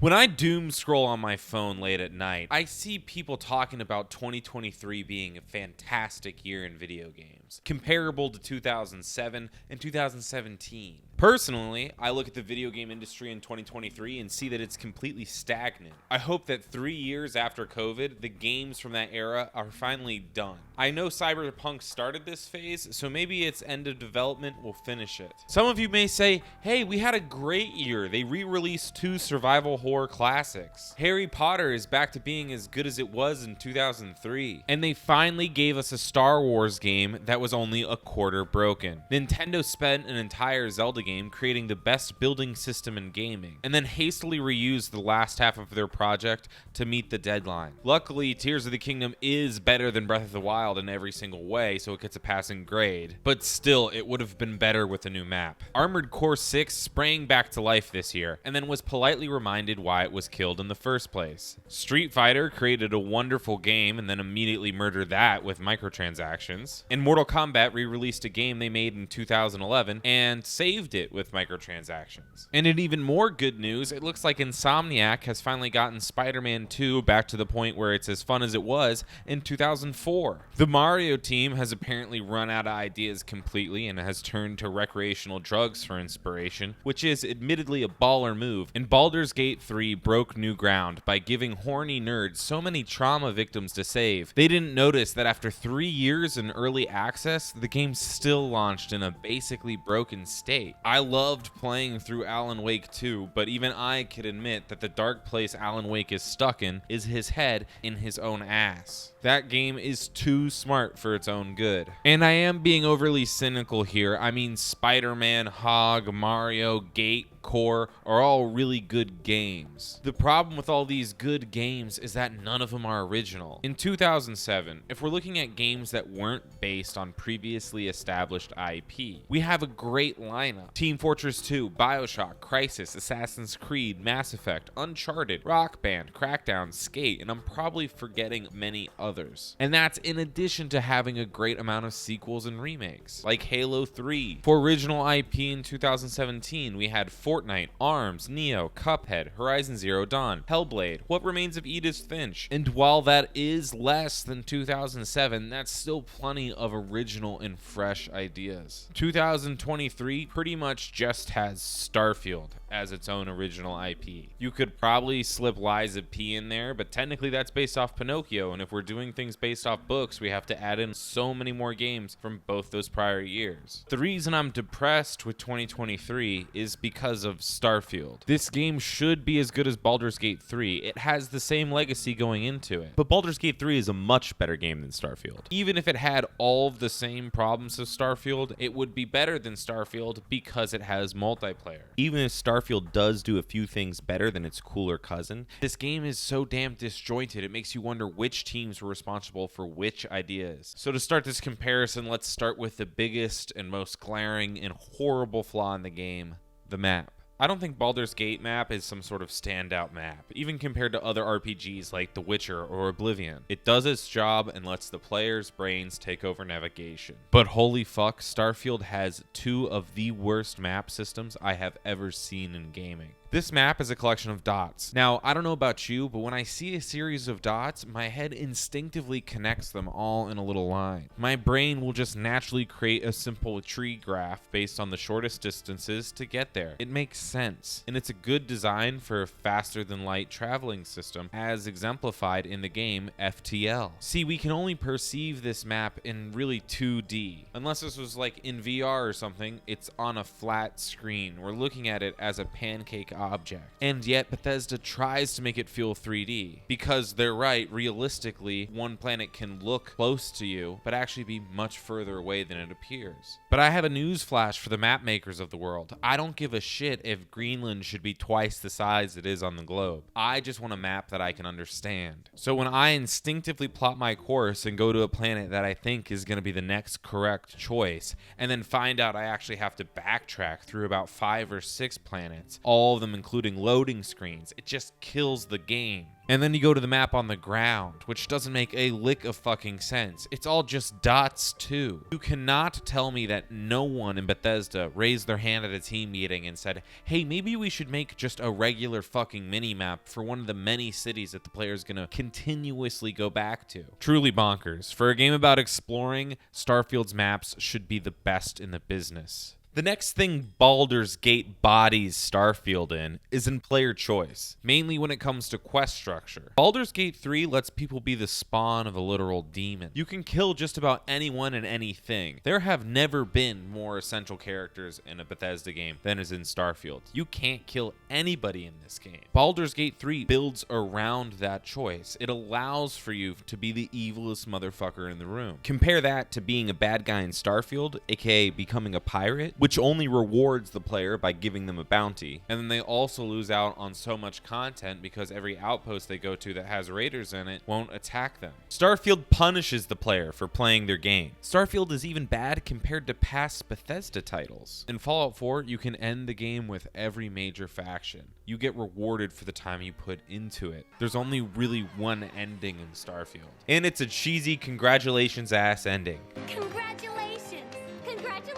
When I doom scroll on my phone late at night, I see people talking about 2023 being a fantastic year in video games, comparable to 2007 and 2017. Personally, I look at the video game industry in 2023 and see that it's completely stagnant. I hope that 3 years after COVID, the games from that era are finally done. I know Cyberpunk started this phase, so maybe its end of development will finish it. Some of you may say, hey, we had a great year. They re-released 2 survival horror classics. Harry Potter is back to being as good as it was in 2003. And they finally gave us a Star Wars game that was only a quarter broken. Nintendo spent an entire Zelda game creating the best building system in gaming, and then hastily reused the last half of their project to meet the deadline. Luckily, Tears of the Kingdom is better than Breath of the Wild in every single way, so it gets a passing grade, but still, it would have been better with a new map. Armored Core 6 sprang back to life this year, and then was politely reminded why it was killed in the first place. Street Fighter created a wonderful game and then immediately murdered that with microtransactions. And Mortal Kombat re-released a game they made in 2011 and saved it with microtransactions. And in even more good news, it looks like Insomniac has finally gotten Spider-Man 2 back to the point where it's as fun as it was in 2004. The Mario team has apparently run out of ideas completely and has turned to recreational drugs for inspiration, which is admittedly a baller move, and Baldur's Gate 3 broke new ground by giving horny nerds so many trauma victims to save. They didn't notice that after 3 years in early access, the game still launched in a basically broken state. I loved playing through Alan Wake 2, but even I could admit that the dark place Alan Wake is stuck in is his head in his own ass. That game is too smart for its own good. And I am being overly cynical here. I mean, Spider-Man, Hog, Mario, Gate, Core are all really good games. The problem with all these good games is that none of them are original. In 2007, if we're looking at games that weren't based on previously established IP, we have a great lineup. Team Fortress 2, BioShock, Crysis, Assassin's Creed, Mass Effect, Uncharted, Rock Band, Crackdown, Skate, and I'm probably forgetting many others. And that's in addition to having a great amount of sequels and remakes, like Halo 3. For original IP in 2017, we had Fortnite, ARMS, Neo, Cuphead, Horizon Zero Dawn, Hellblade, What Remains of Edith Finch. And while that is less than 2007, that's still plenty of original and fresh ideas. 2023 pretty much just has Starfield as its own original IP. You could probably slip Lies of P in there, but technically that's based off Pinocchio, and if we're doing things based off books, we have to add in so many more games from both those prior years. The reason I'm depressed with 2023 is because of Starfield. This game should be as good as Baldur's Gate 3. It has the same legacy going into it. But Baldur's Gate 3 is a much better game than Starfield. Even if it had all of the same problems as Starfield, it would be better than Starfield because it has multiplayer. Even if Starfield does do a few things better than its cooler cousin, this game is so damn disjointed, it makes you wonder which teams were responsible for which ideas. So to start this comparison, let's start with the biggest and most glaring and horrible flaw in the game: the map. I don't think Baldur's Gate map is some sort of standout map, even compared to other RPGs like The Witcher or Oblivion. It does its job and lets the player's brains take over navigation. But holy fuck, Starfield has 2 of the worst map systems I have ever seen in gaming. This map is a collection of dots. Now, I don't know about you, but when I see a series of dots, my head instinctively connects them all in a little line. My brain will just naturally create a simple tree graph based on the shortest distances to get there. It makes sense, and it's a good design for a faster-than-light traveling system, as exemplified in the game FTL. See, we can only perceive this map in really 2D. Unless this was like in VR or something, it's on a flat screen. We're looking at it as a pancake object. And yet Bethesda tries to make it feel 3D, because they're right, realistically, one planet can look close to you, but actually be much further away than it appears. But I have a news flash for the map makers of the world. I don't give a shit if Greenland should be twice the size it is on the globe. I just want a map that I can understand. So when I instinctively plot my course and go to a planet that I think is going to be the next correct choice, and then find out I actually have to backtrack through about 5 or 6 planets, all of them including loading screens. It just kills the game. And then you go to the map on the ground, which doesn't make a lick of fucking sense. It's all just dots too. You cannot tell me that no one in Bethesda raised their hand at a team meeting and said, hey, maybe we should make just a regular fucking mini-map for one of the many cities that the player's gonna continuously go back to. Truly bonkers. For a game about exploring, Starfield's maps should be the best in the business. The next thing Baldur's Gate bodies Starfield in is in player choice, mainly when it comes to quest structure. Baldur's Gate 3 lets people be the spawn of a literal demon. You can kill just about anyone and anything. There have never been more essential characters in a Bethesda game than is in Starfield. You can't kill anybody in this game. Baldur's Gate 3 builds around that choice. It allows for you to be the evilest motherfucker in the room. Compare that to being a bad guy in Starfield, aka becoming a pirate, which only rewards the player by giving them a bounty. And then they also lose out on so much content because every outpost they go to that has raiders in it won't attack them. Starfield punishes the player for playing their game. Starfield is even bad compared to past Bethesda titles. In Fallout 4, you can end the game with every major faction. You get rewarded for the time you put into it. There's only really one ending in Starfield. And it's a cheesy congratulations ass ending. Congratulations! Congratulations!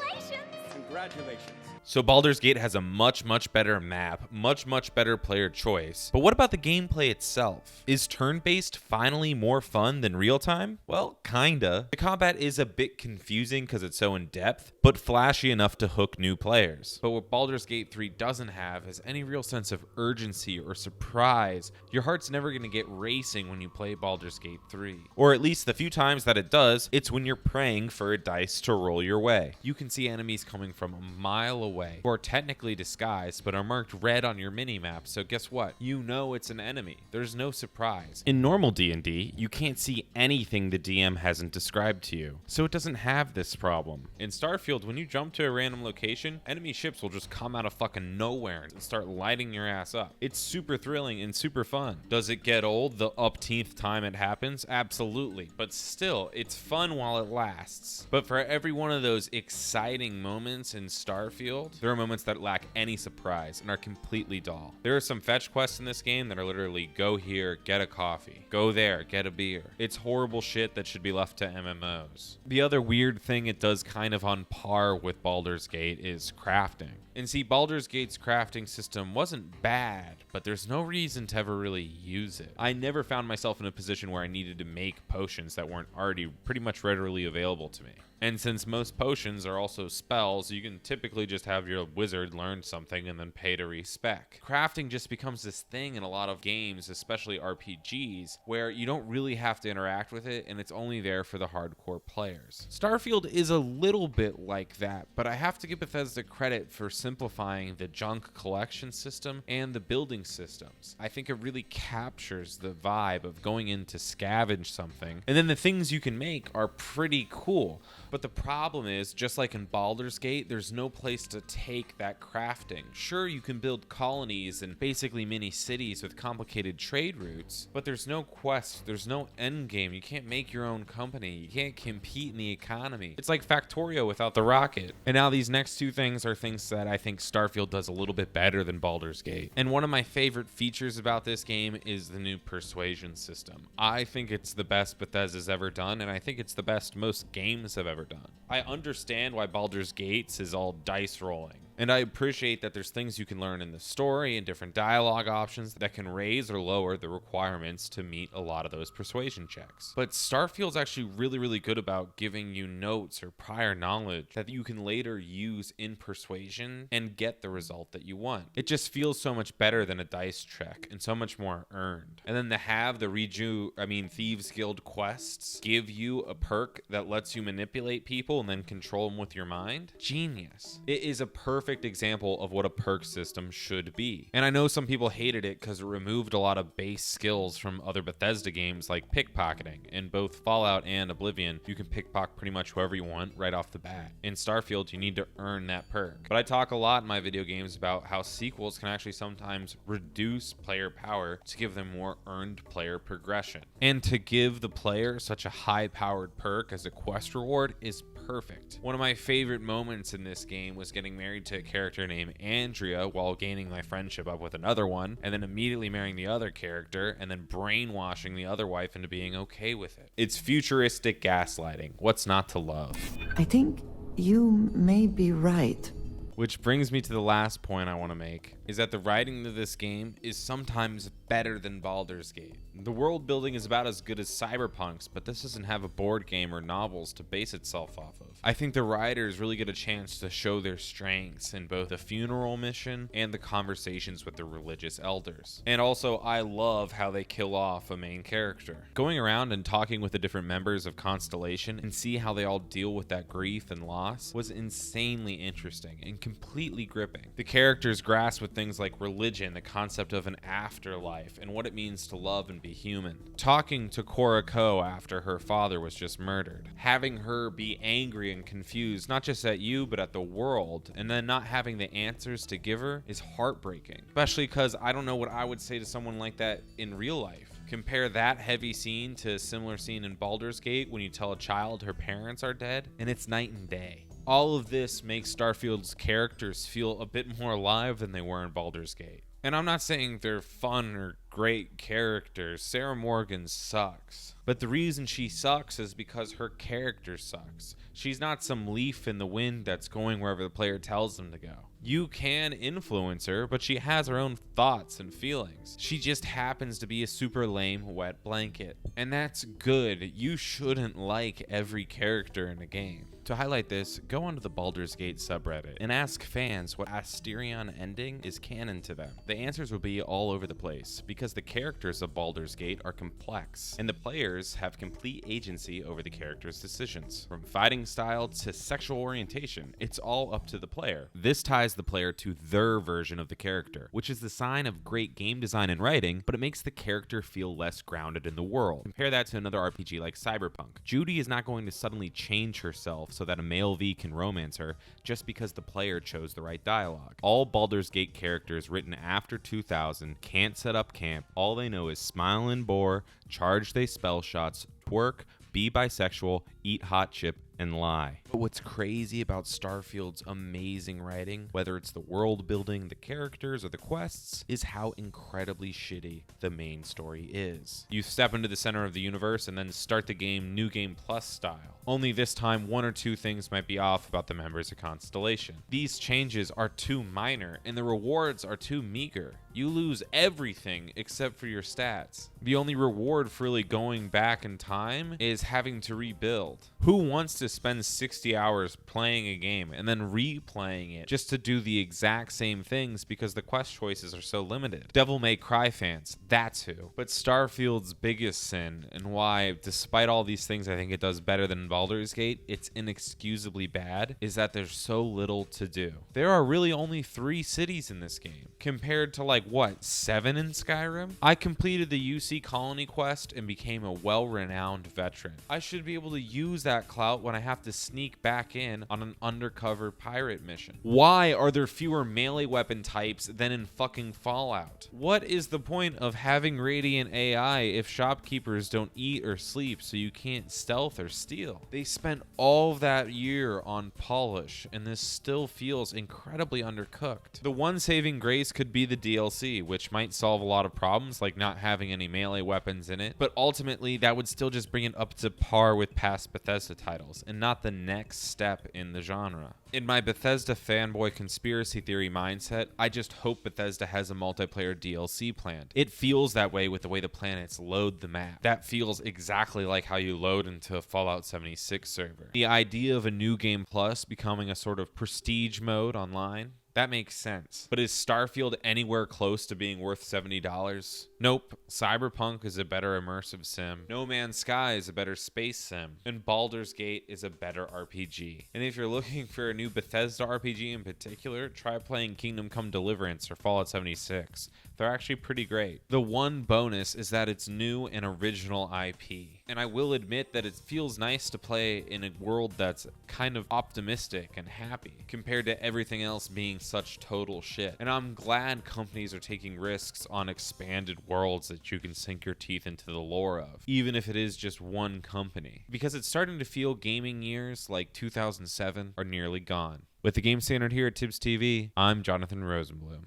Congratulations. So Baldur's Gate has a much better map, much better player choice. But what about the gameplay itself? Is turn-based finally more fun than real-time? Well, kinda. The combat is a bit confusing because it's so in-depth, but flashy enough to hook new players. But what Baldur's Gate 3 doesn't have is any real sense of urgency or surprise. Your heart's never gonna get racing when you play Baldur's Gate 3. Or at least the few times that it does, it's when you're praying for a dice to roll your way. You can see enemies coming from a mile away, who are technically disguised but are marked red on your minimap, so guess what? You know it's an enemy. There's no surprise. In normal D&D, you can't see anything the DM hasn't described to you, so it doesn't have this problem. In Starfield, when you jump to a random location, enemy ships will just come out of fucking nowhere and start lighting your ass up. It's super thrilling and super fun. Does it get old the upteenth time it happens? Absolutely, but still, it's fun while it lasts. But for every one of those exciting moments in Starfield, there are moments that lack any surprise and are completely dull. There are some fetch quests in this game that are literally go here, get a coffee. Go there, get a beer. It's horrible shit that should be left to MMOs. The other weird thing it does kind of on par with Baldur's Gate is crafting. And see, Baldur's Gate's crafting system wasn't bad, but there's no reason to ever really use it. I never found myself in a position where I needed to make potions that weren't already pretty much readily available to me. And since most potions are also spells, you can typically just have your wizard learn something and then pay to respec. Crafting just becomes this thing in a lot of games, especially RPGs, where you don't really have to interact with it and it's only there for the hardcore players. Starfield is a little bit like that, but I have to give Bethesda credit for simplifying the junk collection system and the building systems. I think it really captures the vibe of going in to scavenge something, and then the things you can make are pretty cool. But the problem is, just like in Baldur's Gate, there's no place to take that crafting. Sure, you can build colonies and basically mini cities with complicated trade routes, but there's no quest, there's no end game. You can't make your own company. You can't compete in the economy. It's like Factorio without the rocket. And now these next two things are things that I think Starfield does a little bit better than Baldur's Gate. And one of my favorite features about this game is the new Persuasion system. I think it's the best Bethesda's ever done, and I think it's the best most games have ever done. I understand why Baldur's Gate is all dice rolling. And I appreciate that there's things you can learn in the story and different dialogue options that can raise or lower the requirements to meet a lot of those persuasion checks. But Starfield's actually really good about giving you notes or prior knowledge that you can later use in persuasion and get the result that you want. It just feels so much better than a dice check and so much more earned. And then to have the Thieves Guild quests give you a perk that lets you manipulate people and then control them with your mind. Genius. It is a perfect example of what a perk system should be. And I know some people hated it because it removed a lot of base skills from other Bethesda games like pickpocketing. In both Fallout and Oblivion, you can pickpocket pretty much whoever you want right off the bat. In Starfield, you need to earn that perk. But I talk a lot in my video games about how sequels can actually sometimes reduce player power to give them more earned player progression. And to give the player such a high-powered perk as a quest reward is perfect. One of my favorite moments in this game was getting married to a character named Andrea while gaining my friendship up with another one, and then immediately marrying the other character, and then brainwashing the other wife into being okay with it. It's futuristic gaslighting. What's not to love? I think you may be right. Which brings me to the last point I want to make, is that the writing of this game is sometimes better than Baldur's Gate. The world building is about as good as Cyberpunk's, but this doesn't have a board game or novels to base itself off of. I think the writers really get a chance to show their strengths in both the funeral mission and the conversations with the religious elders. And also, I love how they kill off a main character. Going around and talking with the different members of Constellation and see how they all deal with that grief and loss was insanely interesting and completely gripping. The characters grasp with things like religion, the concept of an afterlife, and what it means to love and be human. Talking to Cora Ko after her father was just murdered. Having her be angry and confused, not just at you, but at the world, and then not having the answers to give her is heartbreaking. Especially because I don't know what I would say to someone like that in real life. Compare that heavy scene to a similar scene in Baldur's Gate when you tell a child her parents are dead, and it's night and day. All of this makes Starfield's characters feel a bit more alive than they were in Baldur's Gate. And I'm not saying they're fun or great characters. Sarah Morgan sucks. But the reason she sucks is because her character sucks. She's not some leaf in the wind that's going wherever the player tells them to go. You can influence her, but she has her own thoughts and feelings. She just happens to be a super lame wet blanket. And that's good. You shouldn't like every character in a game. To highlight this, go onto the Baldur's Gate subreddit and ask fans what Asterion ending is canon to them. The answers will be all over the place, because the characters of Baldur's Gate are complex, and the players have complete agency over the characters' decisions. From fighting style to sexual orientation, it's all up to the player. This ties the player to their version of the character, which is the sign of great game design and writing, but it makes the character feel less grounded in the world. Compare that to another RPG like Cyberpunk. Judy is not going to suddenly change herself so that a male V can romance her just because the player chose the right dialogue. All Baldur's Gate characters written after 2000 can't set up camp. All they know is smile and bore, charge they spell shots, twerk, be bisexual, eat hot chip, and lie. But what's crazy about Starfield's amazing writing, whether it's the world building, the characters, or the quests, is how incredibly shitty the main story is. You step into the center of the universe and then start the game New Game Plus style. Only this time, one or two things might be off about the members of Constellation. These changes are too minor, and the rewards are too meager. You lose everything except for your stats. The only reward for really going back in time is having to rebuild. Who wants to spend 60 hours playing a game and then replaying it just to do the exact same things because the quest choices are so limited? Devil May Cry fans, that's who. But Starfield's biggest sin, and why, despite all these things I think it does better than Baldur's Gate, it's inexcusably bad, is that there's so little to do. There are really only 3 cities in this game, compared to like, what, 7 in Skyrim? I completed the UC Colony quest and became a well-renowned veteran. I should be able to use that clout when I have to sneak back in on an undercover pirate mission. Why are there fewer melee weapon types than in fucking Fallout? What is the point of having Radiant AI if shopkeepers don't eat or sleep so you can't stealth or steal? They spent all of that year on polish, and this still feels incredibly undercooked. The one saving grace could be the DLC, which might solve a lot of problems like not having any melee weapons in it, but ultimately that would still just bring it up to par with past Bethesda titles and not the next step in the genre. In my Bethesda fanboy conspiracy theory mindset, I just hope Bethesda has a multiplayer DLC planned. It feels that way with the way the planets load the map. That feels exactly like how you load into a Fallout 76 server. The idea of a New Game Plus becoming a sort of prestige mode online, that makes sense. But is Starfield anywhere close to being worth $70? Nope. Cyberpunk is a better immersive sim. No Man's Sky is a better space sim. And Baldur's Gate is a better RPG. And if you're looking for a new Bethesda RPG in particular, try playing Kingdom Come Deliverance or Fallout 76. They're actually pretty great. The one bonus is that it's new and original IP. And I will admit that it feels nice to play in a world that's kind of optimistic and happy compared to everything else being such total shit. And I'm glad companies are taking risks on expanded worlds that you can sink your teeth into the lore of, even if it is just one company. Because it's starting to feel gaming years like 2007 are nearly gone. With the Game Standard here at Tibbs TV, I'm Jonathan Rosenblum.